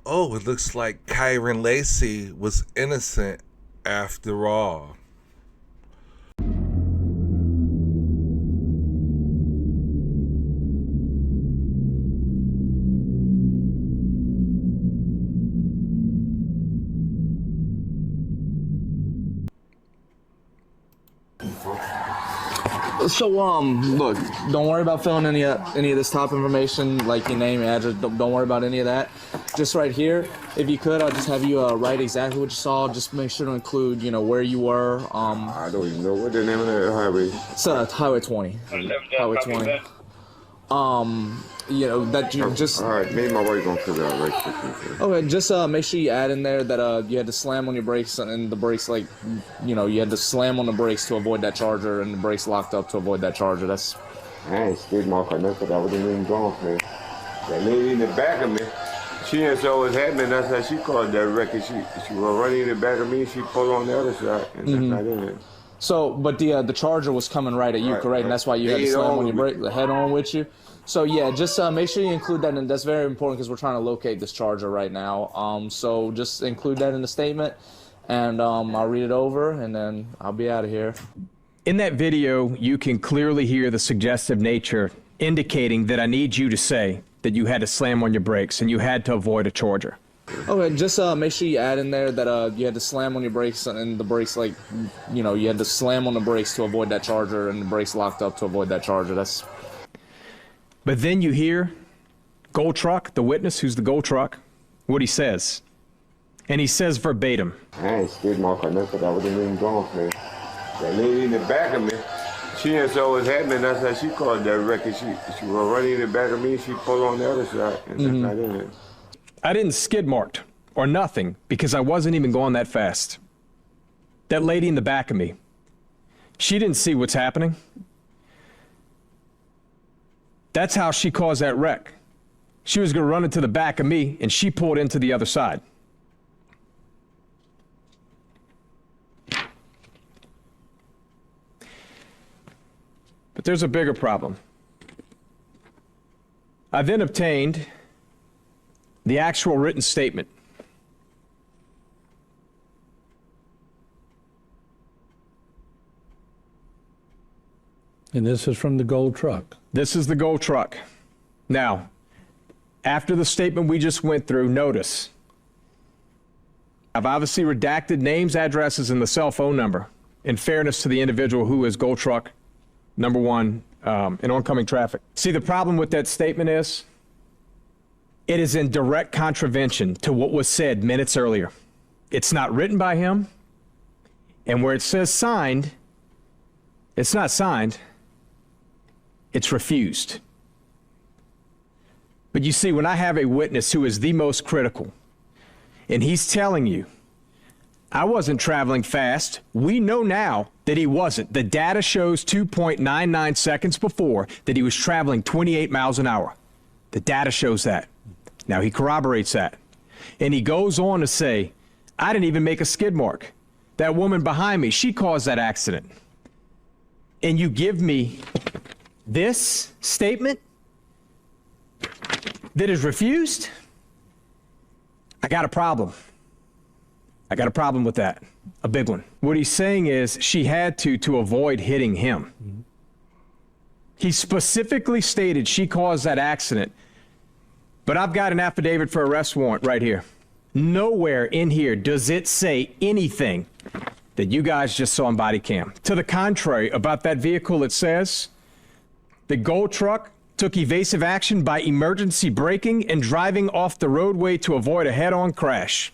Oh, it looks like Kyren Lacy was innocent after all. So, look, don't worry about filling any of this top information, like your name, address. Don't worry about any of that. Just right here, if you could, I'll just have you write exactly what you saw. Just make sure to include, where you were. I don't even know what the name of that highway. It's Highway 20. Highway 20. That you just. All right, me and my wife gonna figure out right quick. Okay, just make sure you add in there that you had to slam on your brakes and the brakes, you had to slam on the brakes to avoid that charger and the brakes locked up to avoid that charger. That's. I ain't skid mark or nothing. I wasn't even going for it. That lady in the back of me, she didn't saw what happened. That's how she caused that wreck. She was running in the back of me. She pulled on the other side, and that's not in it. So, but the charger was coming right at you, correct? And that's why you had to slam on your brake, the head on with you. So yeah, just make sure you include that, and that's very important because we're trying to locate this charger right now. So just include that in the statement, and I'll read it over, and then I'll be out of here. In that video, you can clearly hear the suggestive nature indicating that I need you to say that you had to slam on your brakes and you had to avoid a charger. Okay, just make sure you add in there that you had to slam on your brakes and the brakes, you had to slam on the brakes to avoid that charger and the brakes locked up to avoid that charger. That's. But then you hear Gold Truck, the witness who's the Gold Truck, what he says. And he says verbatim. I ain't skid mark or nothing. I wasn't even going for it. That lady in the back of me, she didn't saw what happened. That's how she caused that wreck. She was running in the back of me. She pulled on the other side, and that's not in it. I didn't skid marked or nothing because I wasn't even going that fast. That lady in the back of me, she didn't see what's happening. That's how she caused that wreck. She was going to run into the back of me, and she pulled into the other side. But there's a bigger problem. I then obtained the actual written statement. And this is from the Gold Truck. This is the Gold Truck. Now, after the statement we just went through, notice, I've obviously redacted names, addresses, and the cell phone number in fairness to the individual who is Gold Truck number one in oncoming traffic. See, the problem with that statement is it is in direct contravention to what was said minutes earlier. It's not written by him, and where it says signed, it's not signed. It's refused. But you see, when I have a witness who is the most critical, and he's telling you, I wasn't traveling fast. We know now that he wasn't. The data shows 2.99 seconds before that he was traveling 28 miles an hour. The data shows that. Now he corroborates that. And he goes on to say, I didn't even make a skid mark. That woman behind me, she caused that accident. And you give me this statement that is refused? I got a problem. I got a problem with that. A big one. What he's saying is she had to avoid hitting him. He specifically stated she caused that accident. But I've got an affidavit for arrest warrant right here. Nowhere in here does it say anything that you guys just saw on body cam. To the contrary, about that vehicle, it says the Gold Truck took evasive action by emergency braking and driving off the roadway to avoid a head-on crash.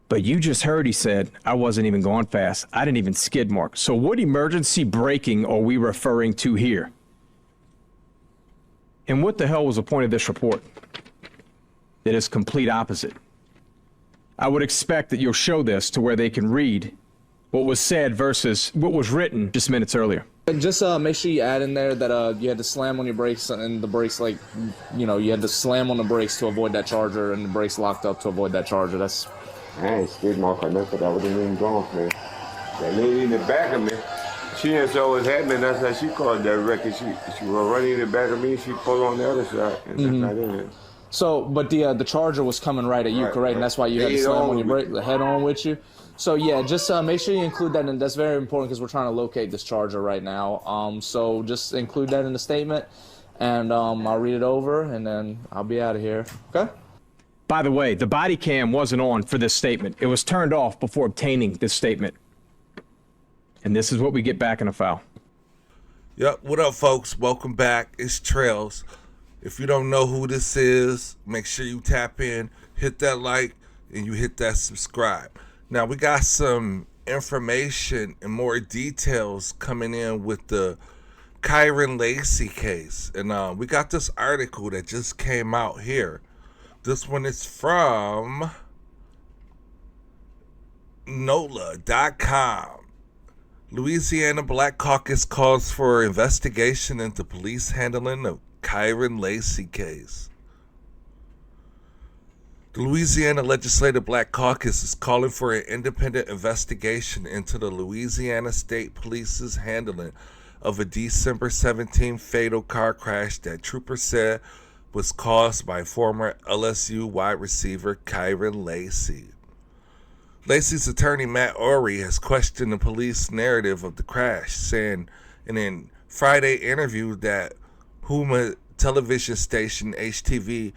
But you just heard he said, I wasn't even going fast. I didn't even skid mark. So what emergency braking are we referring to here? And what the hell was the point of this report? It is complete opposite. I would expect that you'll show this to where they can read what was said versus what was written just minutes earlier. Just make sure you add in there that you had to slam on your brakes and the brakes, you had to slam on the brakes to avoid that charger and the brakes locked up to avoid that charger. That's. I ain't skid mark or nothing. I wasn't even going for it. That lady in the back of me, she didn't saw what happened. That's how she caused that wreck. She was running in the back of me. She pulled on the other side, and that's not in it. So, but the charger was coming right at you, correct? And that's why you had to slam on your brake, the head on with you. So yeah, just make sure you include that, and that's very important because we're trying to locate this charger right now. So just include that in the statement, and I'll read it over, and then I'll be out of here. Okay. By the way, the body cam wasn't on for this statement. It was turned off before obtaining this statement. And this is what we get back in a file. Yep, what up, folks? Welcome back. It's Trails. If you don't know who this is, make sure you tap in, hit that like, and you hit that subscribe. Now, we got some information and more details coming in with the Kyren Lacy case. And we got this article that just came out here. This one is from NOLA.com. Louisiana Black Caucus calls for investigation into police handling of Kyren Lacy case. The Louisiana Legislative Black Caucus is calling for an independent investigation into the Louisiana State Police's handling of a December 17 fatal car crash that troopers said was caused by former LSU wide receiver Kyren Lacy. Lacy's attorney Matt Ory has questioned the police narrative of the crash, saying in a Friday interview that Huma television station HTV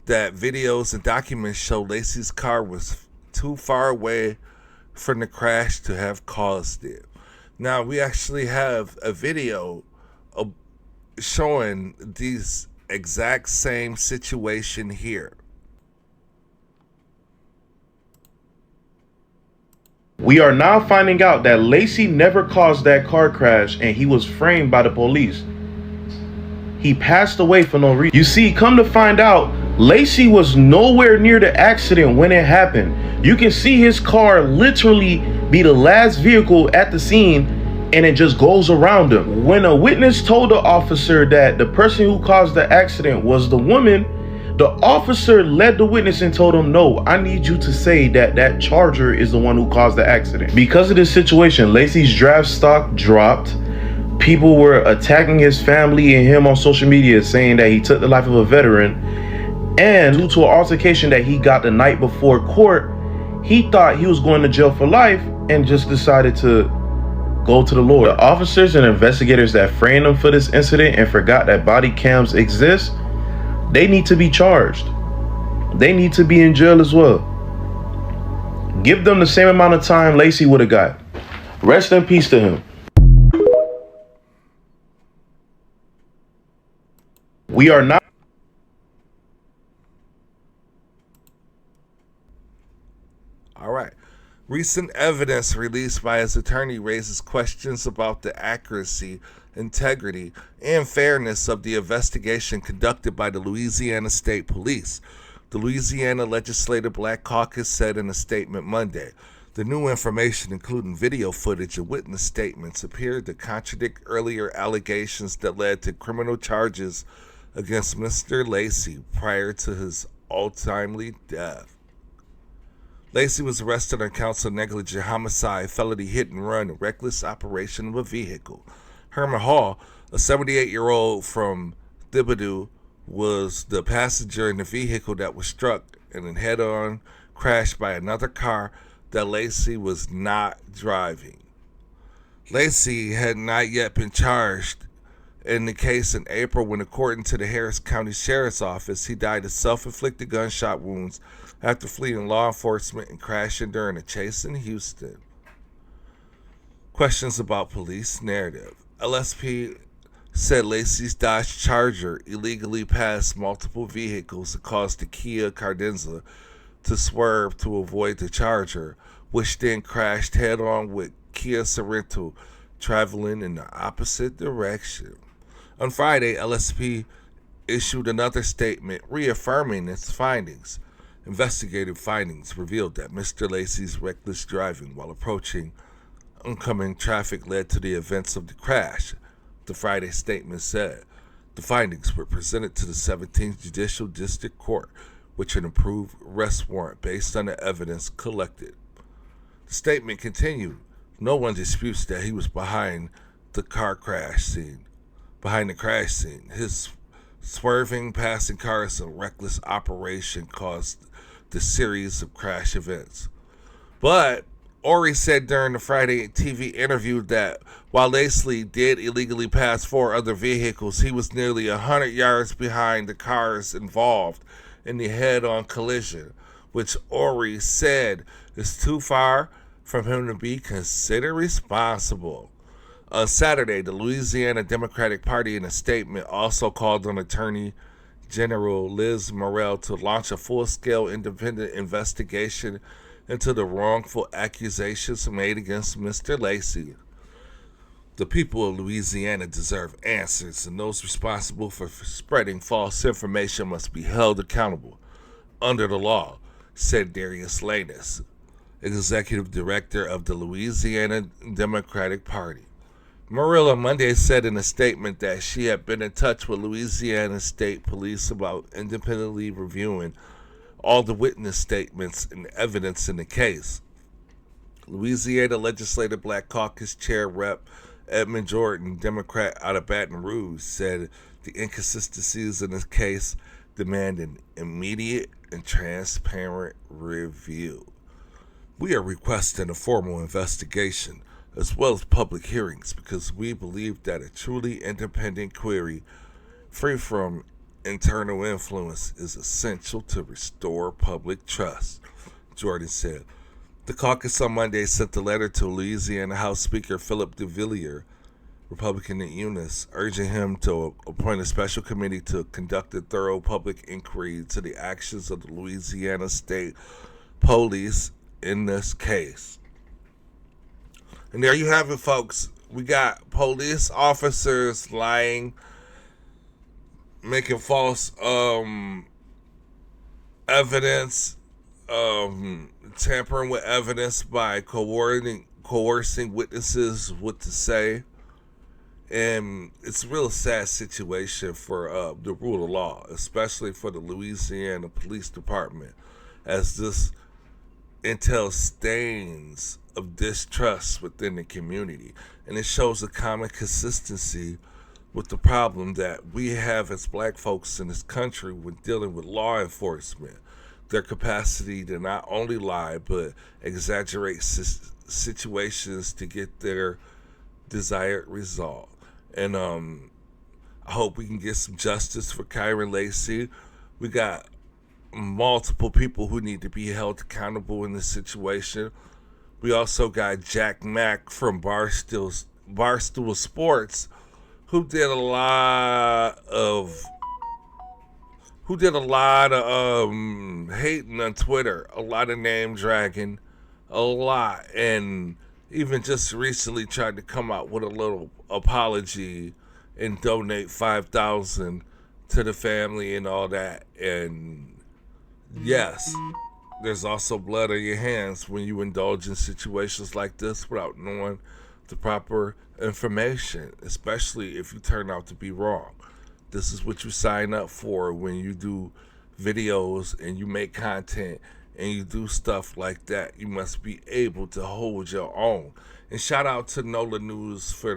that videos and documents show Lacy's car was too far away from the crash to have caused it. Now, we actually have a video of showing these exact same situation here. We are now finding out that Lacy never caused that car crash and he was framed by the police. He passed away for no reason. You see, come to find out, Lacy was nowhere near the accident when it happened. You can see his car literally be the last vehicle at the scene, and it just goes around him. When a witness told the officer that the person who caused the accident was the woman, the officer led the witness and told him, no, I need you to say that that Charger is the one who caused the accident. Because of this situation, Lacy's draft stock dropped. People were attacking his family and him on social media, saying that he took the life of a veteran. And due to an altercation that he got the night before court, he thought he was going to jail for life and just decided to go to the Lord. The officers and investigators that framed him for this incident and forgot that body cams exist, they need to be charged. They need to be in jail as well. Give them the same amount of time Lacy would have got. Rest in peace to him. We are not. All right. Recent evidence released by his attorney raises questions about the accuracy, integrity, and fairness of the investigation conducted by the Louisiana State Police. The Louisiana Legislative Black Caucus said in a statement Monday, the new information, including video footage and witness statements, appeared to contradict earlier allegations that led to criminal charges against Mr. Lacy prior to his untimely death. Lacy was arrested on counts of negligent homicide, felony hit and run, and reckless operation of a vehicle. Herman Hall, a 78-year-old from Thibodeau, was the passenger in the vehicle that was struck and then head-on crashed by another car that Lacy was not driving. Lacy had not yet been charged in the case in April when, according to the Harris County Sheriff's Office, he died of self-inflicted gunshot wounds after fleeing law enforcement and crashing during a chase in Houston. Questions about police narrative. LSP said Lacy's Dodge Charger illegally passed multiple vehicles and caused the Kia Cardenza to swerve to avoid the Charger, which then crashed head-on with Kia Sorento traveling in the opposite direction. On Friday, LSP issued another statement reaffirming its findings. Investigative findings revealed that Mr. Lacy's reckless driving while approaching oncoming traffic led to the events of the crash, the Friday statement said. The findings were presented to the 17th Judicial District Court, which had approved arrest warrant based on the evidence collected. The statement continued, no one disputes that he was behind the crash scene. His Swerving passing cars in a reckless operation caused the series of crash events. But Ori said during the Friday TV interview that while Lacy did illegally pass 4 other vehicles, he was nearly 100 yards behind the cars involved in the head-on collision, which Ori said is too far from him to be considered responsible. On Saturday, the Louisiana Democratic Party in a statement also called on Attorney General Liz Morrell to launch a full-scale independent investigation into the wrongful accusations made against Mr. Lacy. The people of Louisiana deserve answers, and those responsible for spreading false information must be held accountable under the law, said Darius Lanus, executive director of the Louisiana Democratic Party. Morrell on Monday said in a statement that she had been in touch with Louisiana State Police about independently reviewing all the witness statements and evidence in the case. Louisiana Legislative Black Caucus Chair Rep. Edmund Jordan, Democrat out of Baton Rouge, said the inconsistencies in this case demand an immediate and transparent review. We are requesting a formal investigation as well as public hearings because we believe that a truly independent query free from internal influence is essential to restore public trust, Jordan said. The caucus on Monday sent a letter to Louisiana House Speaker Philip DeVilliers, Republican at Eunice, urging him to appoint a special committee to conduct a thorough public inquiry into the actions of the Louisiana State Police in this case. And there you have it, folks. We got police officers lying, making false evidence, tampering with evidence by coercing witnesses what to say. And it's a real sad situation for the rule of law, especially for the Louisiana Police Department, as this entails stains of distrust within the community. And it shows a common consistency with the problem that we have as black folks in this country when dealing with law enforcement. Their capacity to not only lie, but exaggerate situations to get their desired result. And I hope we can get some justice for Kyren Lacy. We got multiple people who need to be held accountable in this situation. We also got Jack Mack from Barstool Sports, who did a lot of hating on Twitter, a lot of name dragging, a lot, and even just recently tried to come out with a little apology and donate $5,000 to the family and all that. And yes, there's also blood on your hands when you indulge in situations like this without knowing the proper information, especially if you turn out to be wrong. This is what you sign up for when you do videos and you make content and you do stuff like that. You must be able to hold your own. And shout out to NOLA News for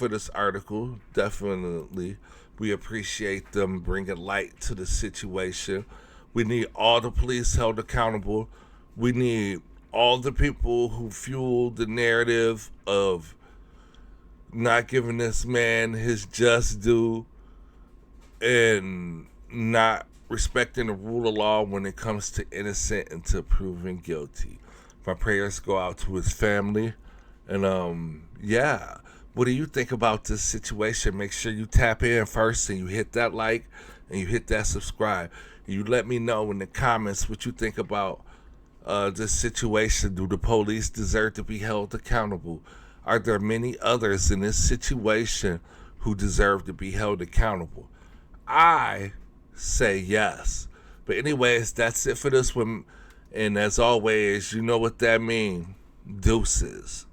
this article. Definitely, we appreciate them bringing light to the situation. We need all the police held accountable. We need all the people who fuel the narrative of not giving this man his just due and not respecting the rule of law when it comes to innocent until proven guilty. My prayers go out to his family. And yeah, what do you think about this situation? Make sure you tap in first and you hit that like and you hit that subscribe. You let me know in the comments what you think about this situation. Do the police deserve to be held accountable? Are there many others in this situation who deserve to be held accountable? I say yes. But anyways, that's it for this one. And as always, you know what that means. Deuces.